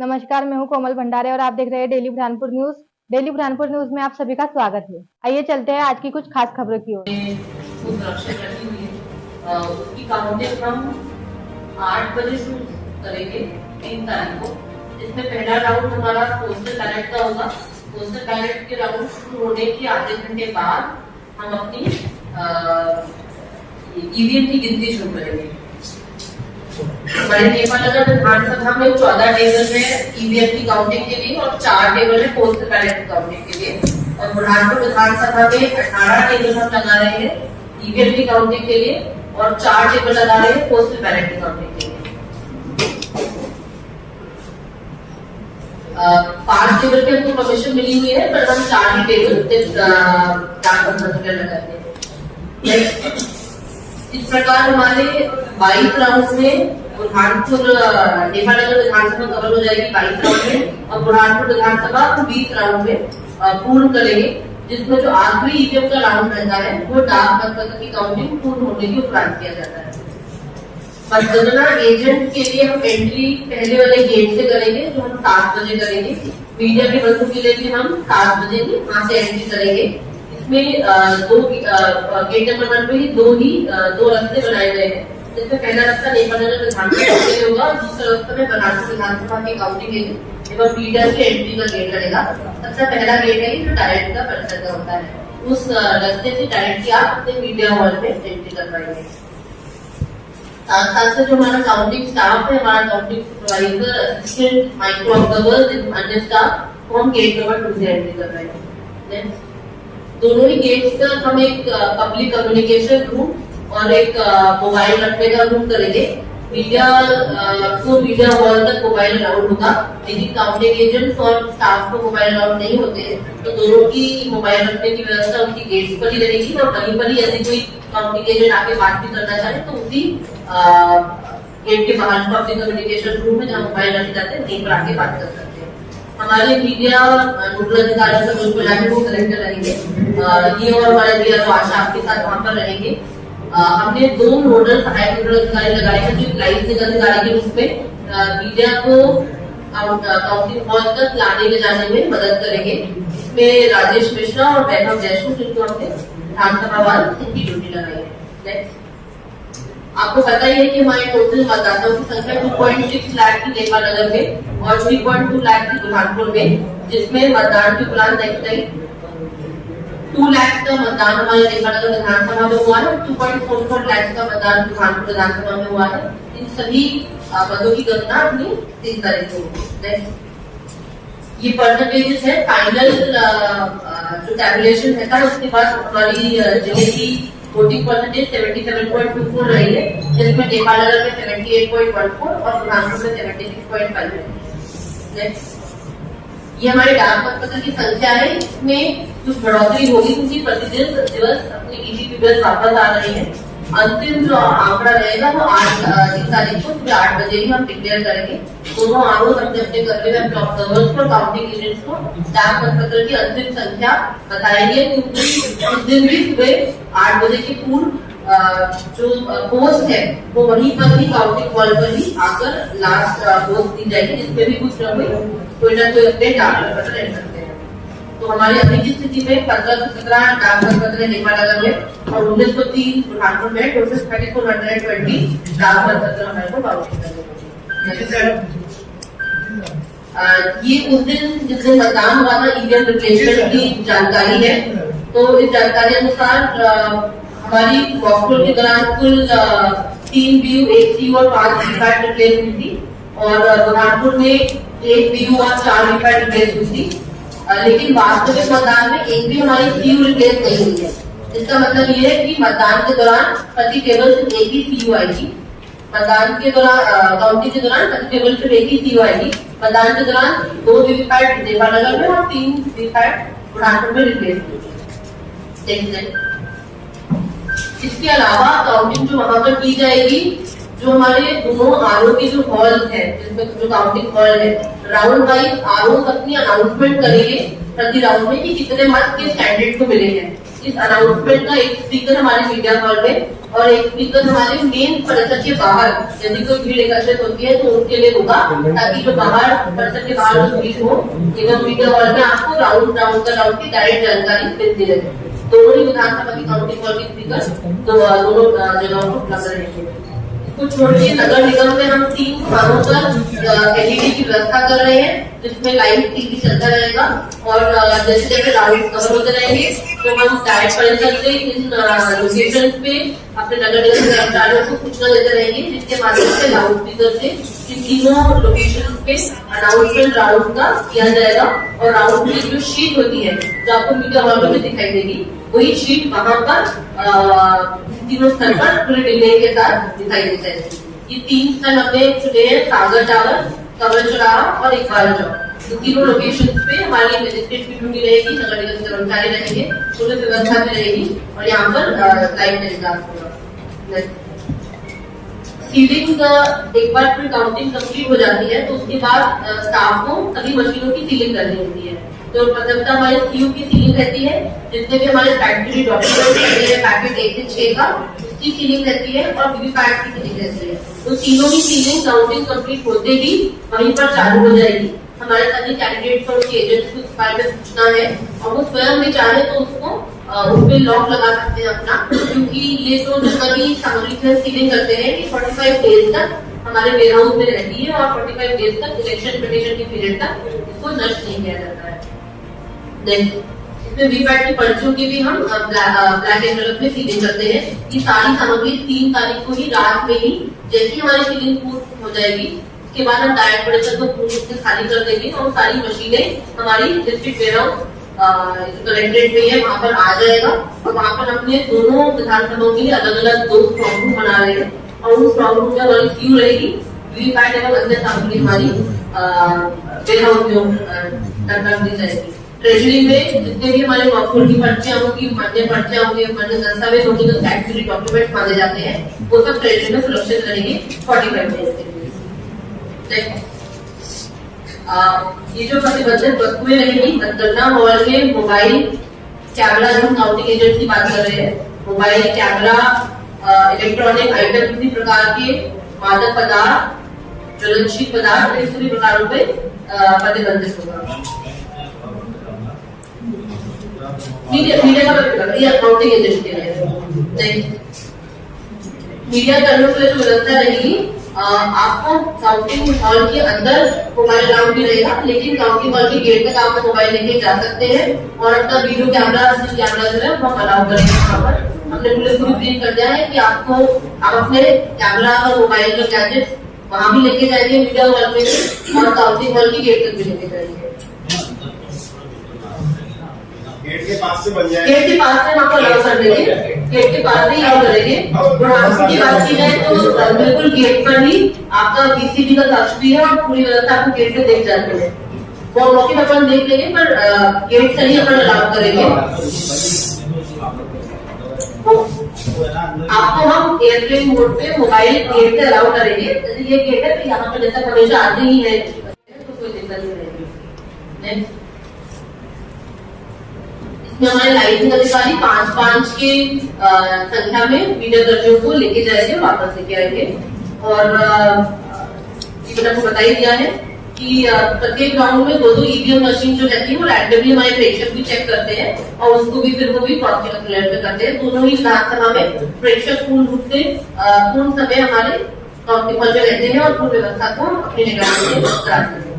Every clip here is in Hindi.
नमस्कार, मैं हूं कोमल भंडारे और आप देख रहे हैं daily Burhanpur news. Daily Burhanpur news में आप सभी का स्वागत है। आइए चलते हैं आज की कुछ खास खबरों की ओर। उसकी काउंटिंग हम 8 बजे शुरू करेंगे 3 तारीख को। इसमें पहला राउंड हमारा पोस्टल बैलेट का होगा। पोस्टल बैलेट के राउंड शुरू होने के आधे घंटे बाद हम अपनी ईवीएम की गिनती शुरू करेंगे। हमारे नेपालनगर विधानसभा में 14 टेबल है ईवीएम की काउंटिंग के लिए और 4 टेबल है पोस्टल बैलेट की काउंटिंग के लिए। और बुरहानपुर विधानसभा में 18 टेबल हम लगा रहे हैं ईवीएम की काउंटिंग के लिए और 4 टेबल लगा रहे हैं पोस्टल बैलेट की काउंटिंग के लिए। 5 टेबल पे हमको परमिशन मिली हुई है, पर हम 4 ही टेबल लगाएंगे। इस प्रकार हमारे 22 राउंड में बुरहानपुर नेपालनगर विधानसभा कवर हो जाएगी 22 राउंड में, और बुरहानपुर विधानसभा 20 राउंड में पूर्ण करेंगे, जिसमें जो आखिरी ईवीएम का राउंड रहता है वो डाक मतपत्र की काउंटिंग पूर्ण होने के उपरांत किया जाता है। मतगणना एजेंट के लिए हम एंट्री पहले वाले गेट से करेंगे, जो हम 7 बजे करेंगे। मीडिया के बंधु के लिए भी हम 7 बजे ही वहां से एंट्री करेंगे। इसमें गेट नंबर 1 पे ही दो रास्ते बनाए गए हैं, जिसमें पहला रास्ता नेपालनगर विधानसभा के लिए होगा, दूसरा रास्ता में बुरहानपुर विधानसभा की काउंटिंग एवं मीडिया से एंट्री का गेट लगेगा। सबसे पहला गेट है जो डायरेक्ट का परिसर का होता है, उस रास्ते से डायरेक्ट आप अपने मीडिया हॉल में एंट्री कर पाएंगे। साथ साथ से जो हमारा काउंटिंग स्टाफ है, हमारा counting supervisor, assistant, micro observer, अन्य स्टाफ को हम गेट नंबर 2 से एंट्री कर रहे हैं। दोनों ही गेट्स का हम एक पब्लिक कम्युनिकेशन रूम और एक मोबाइल रखने का रूम करेंगे। मीडिया को मीडिया हॉल तक मोबाइल अलाउड होगा, लेकिन काउंटिंग एजेंट्स और स्टाफ को मोबाइल अलाउड नहीं होते हैं, तो दोनों की मोबाइल रखने की व्यवस्था उनकी गेट्स पर ही रहेगी। और वहीं पर ही यदि कोई काउंटिंग एजेंट आके बात भी करना चाहे तो उसी गेट के बाहर पब्लिक कम्युनिकेशन रूम में जहाँ मोबाइल रखे जाते हैं वहीं पर आके बात कर सकते हैं। हमारे मीडिया नोडल अधिकारियों से बिल्कुल आगे वो कलेक्टर रहेंगे, ये और हमारे मीडिया जो आशा आपके साथ वहां पर रहेंगे। हमने 2 नोडल सहायक नोडल अधिकारी लगाए हैं, जो लाइसेंस अधिकारी के रूप में मीडिया को काउंटिंग हॉल तक लाने ले जाने में मदद करेंगे। इसमें राजेश मिश्रा और वैभव जयसूर, जिनको हमने विधानसभा वाल की ड्यूटी लगाई है। आपको पता ही है कि हमारे टोटल मतदाताओं की संख्या 2.6 लाख की नेपालनगर में और 3.2 लाख की बुरहानपुर में, जिसमें मतदान के उपरांत 2 लाख का मतदान हमारे नेपालनगर विधानसभा में हुआ है, 2.44 लाख का मतदान बुरहानपुर विधानसभा में हुआ है। इन सभी पदों की गणना अपनी 3 तारीख को होगी। ये परसेंटेजेस है फाइनल जो टैबुलेशन रहता है, उसके बाद हमारी जिले की वोटिंग परसेंटेज 77.24 रही है, जिसमें नेपालनगर में 78.14 और बुरहानपुर में 76.5 है। ये हमारे डाक मतपत्र की संख्या है, इसमें कुछ बढ़ोतरी होगी क्योंकि प्रतिदिन दिवस अपने ईवीएम वापस आ रहे हैं। अंतिम जो आंकड़ा रहेगा वो 3 तारीख को सुबह 8 बजे ही हम डिक्लेयर करेंगे। दोनों आरोप अपने अपने करने में अपने ऑब्जर्वर्स को, काउंटिंग एजेंट्स को डाक मतपत्र की अंतिम संख्या बताएंगे, क्योंकि उस दिन भी सुबह 8 बजे की पूर्व जो पोस्ट है वो वहीं पर ही काउंटिंग हॉल पर ही आकर लास्ट पोस्ट दी जाएगी, जिसमें भी कुछ कोई ना कोई अपने डाक मतपत्र रह सकते हैं। तो हमारी अभी की स्थिति में 15 से 17 डाक मतपत्र नेपालनगर में और 1903 बुरहानपुर में टोटल 3420 डाक मतपत्र हमारे को काउंटिंग करने। ये उस दिन जिस दिन मतदान हुआ था ईवीएम रिप्लेसमेंट की जानकारी है। तो इस जानकारी अनुसार हमारी वॉकथ्रू के दौरान कुल 3 BU, 1 CU और 5 वीपैट रिप्लेस हुई थी, और बुरहानपुर में 1 BU और 4 वीपैट रिप्लेस हुई थी। लेकिन वास्तविक मतदान में एक भी हमारी CU रिप्लेस नहीं हुई है। इसका मतलब ये है कि मतदान के दौरान प्रति टेबल से एक ही CU आएगी। मतदान के दौरान काउंटिंग के दौरान प्रति टेबल से एक ही CU आएगी। मतदान के दौरान 2 वीपैट नेपालनगर में और 3 वीपैट बुरहानपुर में रिप्लेस हुई। इसके अलावा काउंटिंग जो वहां पर की जाएगी, जो हमारे दोनों आरओ के जो हॉल है, जिसमें जो काउंटिंग हॉल है, राउंड वाइज आरओ अपनी अनाउंसमेंट करेंगे प्रति राउंड में कि कितने मत किस कैंडिडेट को मिले हैं। इस अनाउंसमेंट का एक स्पीकर हमारे मीडिया हॉल में और एक स्पीकर हमारे मेन परिसर के बाहर यदि कोई भीड़ एकत्रित होती है तो उनके लिए होगा, ताकि जो बाहर परिसर के बाहर जो भीड़ हो एवं मीडिया हॉल में आपको राउंड राउंड की डायरेक्ट जानकारी मिलती रहे। दोनों ही विधानसभा की काउंटिंग हॉल के स्पीकर दोनों जगहों पर उपलब्ध रहेंगे। कुछ छोड़ के नगर निगम में हम 3 स्थानों पर एलईडी की व्यवस्था कर रहे हैं, जिसमें लाइव टीवी चलता रहेगा और जैसे जैसे राउंड कवर होते रहेंगे तो हम डायरेक्ट परिसर से इन लोकेशन पे अपने नगर निगम के कर्मचारियों को सूचना देते रहेंगे, जिसके माध्यम से लाउड स्पीकर से इन तीनों लोकेशन पे अनाउंसमेंट राउंड का किया जाएगा। और राउंड की जो शीट होती है जो आपको मीडिया हॉल में दिखाई देगी, वही शीट वहां पर तीनों स्तर पर पूरे डिले के साथ दिखाई दी जाएगी। ये 3 स्थल हमने चुने हैं, सागर टावर, कमल चौराहा और इकबाल चौक। तो तीनों लोकेशन पे हमारी मजिस्ट्रेट की ड्यूटी रहेगी, नगर निगम के कर्मचारी रहेंगे, पुलिस व्यवस्था भी रहेगी और यहाँ पर लाइव टेलीकास्ट होगा। सीलिंग एक बार फिर काउंटिंग कंप्लीट हो जाती है तो उसके बाद स्टाफ को सभी मशीनों की सीलिंग करनी होती है। तो प्रथमतः हमारे सीयू की सीलिंग रहती है, जितने भी हमारे फैक्ट्री डॉक्यूमेंट रहते हैं पैकेट 1 से 6 का, उसकी सीलिंग रहती है और वीवीपैट की सीलिंग रहती है। तो तीनों ही सीलिंग काउंटिंग कंप्लीट होते ही वहीं पर चालू हो जाएगी। हमारे सभी कैंडिडेट्स और उनके एजेंट्स को इस बारे में पूछना है और वो स्वयं भी चाहे तो उसको उस पर लॉक लगा सकते हैं अपना, क्योंकि ये जो सभी सामग्री से सीलिंग करते हैं ये 45 डेज तक हमारे वेयर हाउस में रहती है और 45 डेज तक इलेक्शन पिटिशन की पीरियड तक इसको नष्ट नहीं किया जाता है। इसमें वीवीपैट की पर्चियों की भी हम ब्लैक एनवेलप में सीलिंग करते हैं। ये सारी सामग्री 3 तारीख को ही रात में ही जैसी हमारी सीलिंग पूर्ण हो जाएगी उसके बाद हम डायरेक्ट परिसर को पूर्ण रूप से खाली कर देंगे और सारी मशीनें हमारी डिस्ट्रिक्ट वेयर हाउस कलेक्ट्रेट में है वहां पर आ जाएगा और वहां पर हमने दोनों विधानसभाओं के लिए अलग अलग 2 स्ट्रॉन्ग रूम बना रहे हैं और उन स्ट्रॉन्ग रूम में हमारी क्यू रहेगी, वीवीपैट एवं अन्य सामग्री हमारी वेयर हाउस में रख दी जाएगी। ट्रेजरी में जितने भी हमारे वर्कफोर्स की पर्चियां होंगी, मान्य पर्चियां होंगी, मान्य दस्तावेज होंगे, जो फैक्ट्री डॉक्यूमेंट माने जाते हैं वो सब ट्रेजरी में सुरक्षित रहेंगे 45 डेज के लिए। ये जो प्रतिबंधित वस्तुएं रहेंगी, मतगणना हॉल में मोबाइल कैमरा, जो हम काउंटिंग एजेंट की बात कर रहे हैं, मोबाइल कैमरा, इलेक्ट्रॉनिक आइटम किसी प्रकार के, मादक पदार्थ, ज्वलनशील पदार्थ, इस सभी प्रकारों पे प्रतिबंधित होगा। मीडिया का काउंटिंग एजेंट के लिए मीडिया कर्मियों के लिए जो व्यवस्था रहेगी, आपको काउंटिंग हॉल के अंदर मोबाइल अलाउड भी रहेगा, लेकिन काउंटिंग हॉल के गेट तक आप मोबाइल लेके जा सकते हैं और अपना वीडियो कैमरा जो है वो अलाउ करेंगे। वहाँ पर हमने पुलिस को भी ब्रीफ कर दिया है कि आप अपने कैमरा और मोबाइल का गैजेट वहां भी लेके जाएंगे मीडिया हॉल में और काउंटिंग हॉल के गेट तक भी लेके जाएंगे। गेट के पास से बन जाए, गेट के पास से आपको अलाउ कर देंगे, गेट के पास से ही अलाउ करेंगे। बुढ़ानपुर की बात की जाए तो बिल्कुल गेट पर ही आपका बीसीबी का कक्ष भी है और पूरी व्यवस्था आपको गेट पे देख जाते हैं। वो मौके पर अपन देख लेंगे, पर गेट से ही अपन अलाउ करेंगे। आपको हम एयरप्लेन मोड पे मोबाइल गेट से अलाउ करेंगे। जैसे ये गेट है तो यहाँ पर जैसा हमेशा आते ही है तो कोई दिक्कत नहीं रहेगी। हमारे लाइटिंग अधिकारी 5-5 के संख्या में मीडिया कर्मियों को लेके जाएंगे, वापस लेके आएंगे। और मैंने आपको बता ही दिया है कि प्रत्येक राउंड में 2-2 ईवीएम मशीन जो रहती है वो रैंडमली हमारे प्रेक्षक भी चेक करते हैं और उसको भी फिर वो भी पॉजिटिव अलर्ट करते हैं। दोनों ही विधानसभा में प्रेक्षक पूर्ण रूप से पूर्ण समय हमारे काउंटिंग हॉल में रहते हैं और पूर्ण व्यवस्था को अपनी निगरानी में कराते हैं।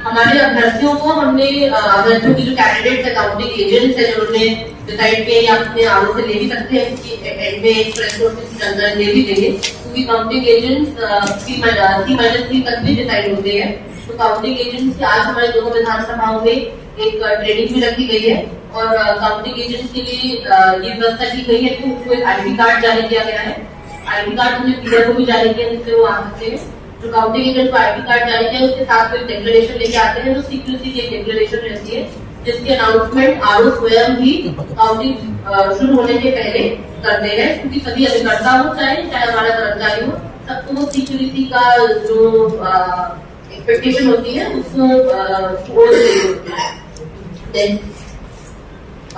हमारे अभ्यर्थियों को हमने अभ्यर्थियों की जो कैंडिडेट है, काउंटिंग एजेंट्स है, जो उन्होंने डिसाइड किया या अपने आरोप से ले भी सकते हैं कि एंड में एक प्रेस नोटिस जानकारी दे भी देंगे, क्योंकि काउंटिंग एजेंट्स C-3 तक भी डिसाइड होते हैं। तो काउंटिंग एजेंट्स की आज हमारे दोनों विधानसभाओं में एक ट्रेनिंग भी रखी गई है और काउंटिंग एजेंट्स के लिए ये व्यवस्था की गई है कि उनको एक आईडी कार्ड जारी किया गया है। आईडी कार्ड हमने पीआर को भी जारी किया जिससे वो आ सकते हैं। जो काउंटिंग एजेंट को आईडी कार्ड जारी किया उसके साथ में डिक्लेरेशन लेके आते हैं, जो सीक्रेसी की एक डिक्लेरेशन रहती है, जिसकी अनाउंसमेंट आरओ स्वयं ही काउंटिंग शुरू होने के पहले करते हैं, क्योंकि सभी अभिकर्ता हो चाहे हमारा कर्मचारी हो, सबको वो सीक्रेसी का जो एक्सपेक्टेशन होती है उसको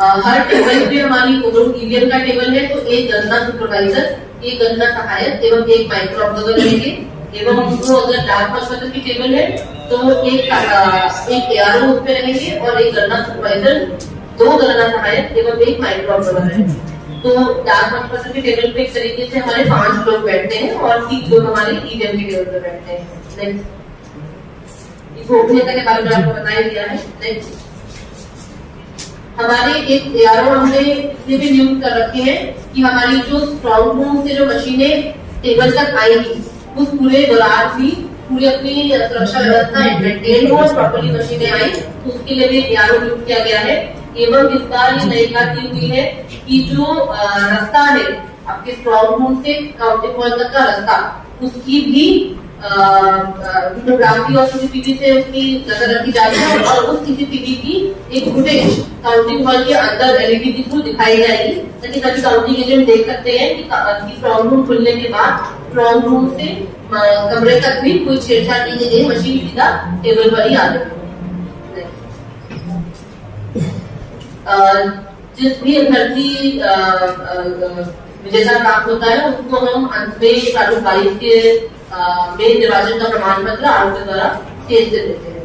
हर टेबल पे हमारी ईवीएम का टेबल है, तो एक गणना सुपरवाइजर, एक गणना सहायक एवं एक माइक्रो ऑब्जर्वर रहेंगे। एवं उनको अगर डाक मतपत्र की टेबल है तो एक एआरओ उस पे रहेंगे और एक गणना सुपरवाइजर, 2 गणना सहायक एवं एक माइक्रो ऑब्जर्वर रहेंगे। तो डाक मतपत्र की टेबल पे एक तरीके से हमारे 5 लोग बैठते हैं और 3 लोग हमारे ईवीएम की टेबल पे बैठते हैं। गोपनीयता के बारे में आपको बताया गया है। नेक्स्ट, हमारे एक एआरओ हमने इसलिए भी नियुक्त कर रखे हैं कि हमारी जो स्ट्रॉन्ग रूम से जो मशीनें टेबल तक आएंगी उस पूरे दौरान भी पूरी अपनी सुरक्षा व्यवस्था मेंटेन हो और प्रॉपर्ली मशीनें आई, तो उसके लिए भी एआरओ नियुक्त किया गया है। एवं इस बार ये नई बात की हुई है कि जो रास्ता है आपके स्ट्रॉन्ग रूम से काउंटिंग हॉल तक का रास्ता, उसकी भी वीडियोग्राफी और सीसीटीवी से उसकी नजर रखी जा रही है और उस सीसीटीवी की एक फुटेज काउंटिंग हॉल के अंदर एलईडी के थ्रू दिखाई जाएगी, ताकि सभी काउंटिंग एजेंट देख सकते हैं कि स्ट्रॉन्ग रूम खुलने के बाद स्ट्रॉन्ग रूम से कमरे तक भी कोई छेड़छाड़ नहीं की गई, मशीन सीधा टेबल पर ही आ गई। जिस भी अभ्यर्थी विजेता प्राप्त होता है उसको हम अंत में प्रारूप 22 के मेन निर्वाचन का प्रमाण पत्र आयोग के द्वारा तेज दे देते हैं।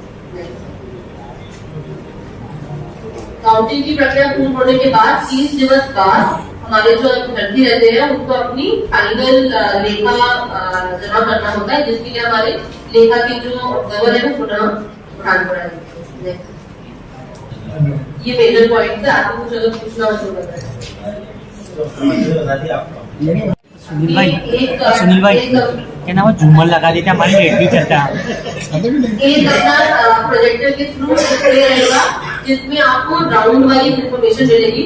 काउंटिंग की प्रक्रिया पूर्ण होने के बाद 30 दिवस बाद हमारे जो अभ्यर्थी रहते हैं उनको अपनी फाइनल लेखा जमा करना होता है, जिसके लिए हमारे लेखा की जो ऑब्जर्वर है वो पुनः बुढ़ान पड़ा है। ये मेजर पॉइंट है, आपको कुछ अगर पूछना हो तो बताएं। सुनील भाई क्या नाम है, झूमर लगा देते हमारे रेट भी चलता है। एक अपना प्रोजेक्टर के थ्रू डिस्प्ले रहेगा जिसमें आपको राउंड वाइज इंफॉर्मेशन मिलेगी,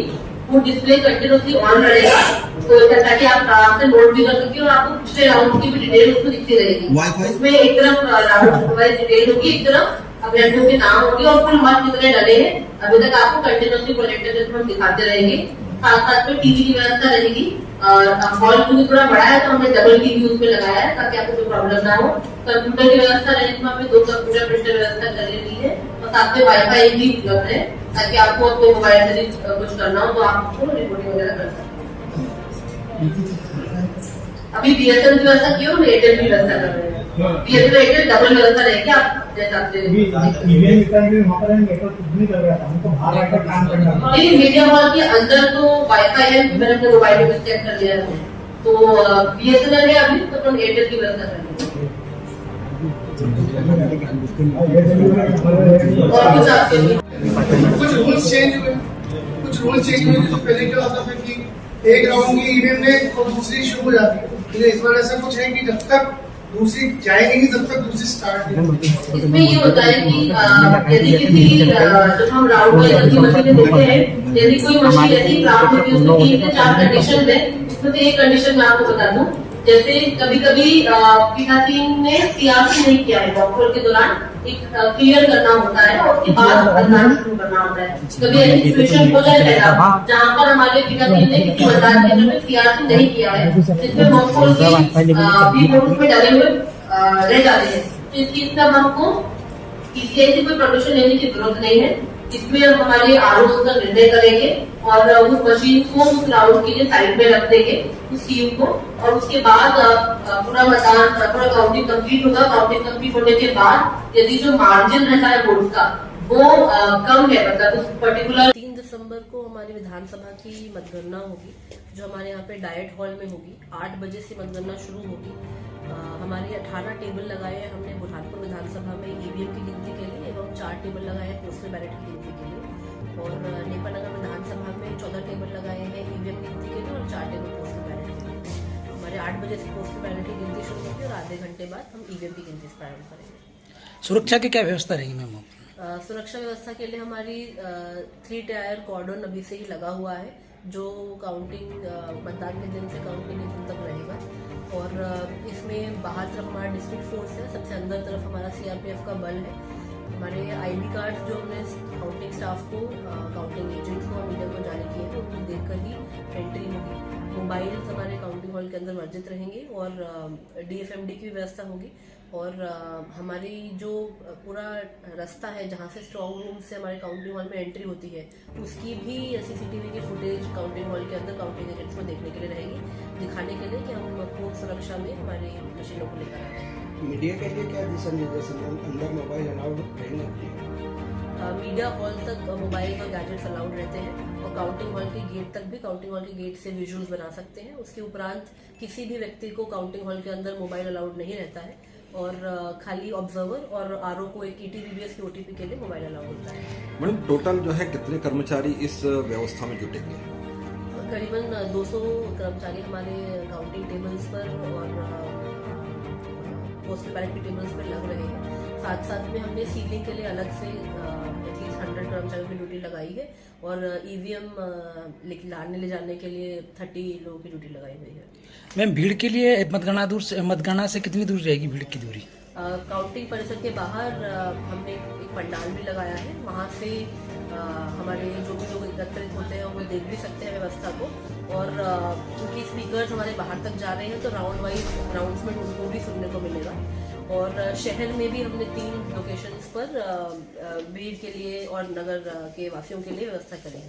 वो डिस्प्ले कंटिन्यूसली ऑन रहेगा, तो ताकि आप आराम से नोट भी कर सके और आपको पिछले राउंड की भी डिटेल उसमें दिखती रहेगी। उसमें एक तरफ राउंड वाइज डिटेल होगी, एक तरफ अभ्यर्थियों के नाम होंगे और कुल मार्क कितने डले हैं अभी तक आपको कंटिन्यूसली प्रोजेक्टर के थ्रू दिखाते रहेंगे। साथ साथ में टीवी की व्यवस्था रहेगी और हॉल क्योंकि थोड़ा बड़ा है तो हमने डबल टीवी उसमें लगाया है ताकि आपको कोई प्रॉब्लम ना हो। कंप्यूटर की व्यवस्था रहेगी, इसमें हमने 2 कंप्यूटर प्रिंटर व्यवस्था कर ली है और साथ में वाईफाई भी उपलब्ध है ताकि आपको अपने मोबाइल से कुछ करना हो तो आप उसको रिपोर्टिंग वगैरह कर सकते हैं। अभी बीएसएनएल की व्यवस्था की और एयरटेल की व्यवस्था कर रहे हैं। बीएसएनएल एयरटेल डबल व्यवस्था रहेगी, आप नहीं मीडिया हॉल के अंदर तो वाईफाई है, मैंने अपने मोबाइल में चेक कर लिया है, तो बीएसएनएल है अभी तो अपन एयरटेल की व्यवस्था कर लेंगे। और कुछ आपके कुछ रूल्स चेंज हुए, तो पहले क्या होता था कि एक राउंड की ईवीएम में और दूसरी शुरू हो जाती है, तो इस बार ऐसा कुछ है कि जब तक दूसरी जाएगी तब तक दूसरी स्टार्ट नहीं। इसमें ये होता है कि यदि किसी जब हम राउंड वाइज की मशीनें देते हैं, यदि कोई मशीन ऐसी राउंड होती है उसमें 3 से 4 कंडीशन है, उसमें से एक कंडीशन मैं आपको बता दूं, जैसे कभी कभी पीठासीन ने सीआरसी नहीं किया है, वॉकफॉल के दौरान एक क्लियर करना होता है और उसके बाद मतदान शुरू करना होता है। कभी ऐसी सिचुएशन हो जाए जहाँ पर हमारे पीठासीन ने किसी मतदान केंद्र में सीआरसी नहीं किया है, जिसमें वॉकफॉल भी वोट में डाले हुए रह जाते हैं, तो इस चीज का हमको पीसीआई से कोई परमिशन लेने की जरूरत नहीं है। इसमें हमारे आरओ का निर्णय करेंगे और उस मशीन को उस राउंड के लिए साइड में रख देंगे उस टीम को, और उसके बाद पूरा मतदान पूरा काउंटिंग कंप्लीट होगा। काउंटिंग कंप्लीट होने के बाद यदि जो मार्जिन रहता है वोट का वो कम है, मतलब उस पर्टिकुलर 3 दिसंबर को हमारी विधानसभा की मतगणना होगी जो हमारे यहाँ पे डाइट हॉल में होगी। 8 बजे से मतगणना शुरू होगी। हमारे 18 टेबल लगाए हैं हमने बुरहानपुर विधानसभा में ईवीएम की गिनती के लिए एवं 4 टेबल लगाए हैं पोस्टल बैलेट की गिनती के लिए, और नेपालनगर विधानसभा में 14 टेबल लगाए हैं ईवीएम की गिनती के लिए और 4 टेबल पोस्टल बैलेट के लिए। हमारे 8 बजे से पोस्टल बैलेट की गिनती शुरू होगी और आधे घंटे बाद हम ईवीएम की गिनती प्रारंभ करेंगे। सुरक्षा की क्या व्यवस्था रहेगी मैम? सुरक्षा व्यवस्था के लिए हमारी 3 टायर कॉर्डन अभी से ही लगा हुआ है जो काउंटिंग मतदान के दिन से काउंटिंग के दिन तक रहेगा, और इसमें बाहर तरफ हमारा डिस्ट्रिक्ट फोर्स है, सबसे अंदर तरफ हमारा सीआरपीएफ का बल है। हमारे आईडी कार्ड जो हमने काउंटिंग स्टाफ को काउंटिंग एजेंट्स को मीडिया को जारी किए हैं उनको देखकर ही एंट्री होगी। मोबाइल हमारे काउंटिंग हॉल के अंदर वर्जित रहेंगे और DFMD की भी व्यवस्था होगी और हमारी जो पूरा रास्ता है जहाँ से स्ट्रॉन्ग रूम से हमारे काउंटिंग हॉल में एंट्री होती है उसकी भी CCTV की फुटेज काउंटिंग हॉल के अंदर काउंटिंग एजेंट्स को देखने के लिए रहेगी, दिखाने के लिए कि हम पूर्ण सुरक्षा में हमारी मशीनों को लेकर आए हैं। मीडिया के लिए क्या दिशा निर्देश हैं? अंदर मोबाइल अलाउड रहेंगे? मीडिया हॉल तक मोबाइल और गैजेट्स अलाउड रहते हैं और काउंटिंग हॉल के गेट तक भी काउंटिंग हॉल के गेट से विजुअल्स बना सकते हैं। उसके उपरांत किसी भी व्यक्ति को काउंटिंग हॉल के अंदर मोबाइल अलाउड नहीं रहता है और खाली ऑब्जर्वर और RO को एक ETVBS की OTP के लिए मोबाइल अलाउड होता है। मैडम टोटल जो है कितने कर्मचारी इस व्यवस्था में जुटेंगे? करीबन 200 कर्मचारी हमारे काउंटिंग टेबल्स पर और पोस्टल बैलेट की टेबल्स पर लग रहे हैं। साथ साथ में हमने सीलिंग के लिए अलग से एटलीस्ट 100 कर्मचारियों की ड्यूटी लगाई है और EVM लाने ले जाने के लिए 30 लोगों की ड्यूटी लगाई हुई है। मैम भीड़ के लिए मतगणना से कितनी दूर जाएगी भीड़ की दूरी? काउंटिंग परिसर के बाहर हमने एक पंडाल भी लगाया है, वहाँ से हमारे जो भी लोग एकत्रित होते हैं वो देख भी सकते हैं व्यवस्था को और क्योंकि स्पीकर्स हमारे बाहर तक जा रहे हैं तो राउंड वाइज अनाउंसमेंट उनको भी सुनने को मिलेगा और शहर में भी हमने 3 लोकेशंस पर भीड़ के लिए और नगर के वासियों के लिए व्यवस्था करी है।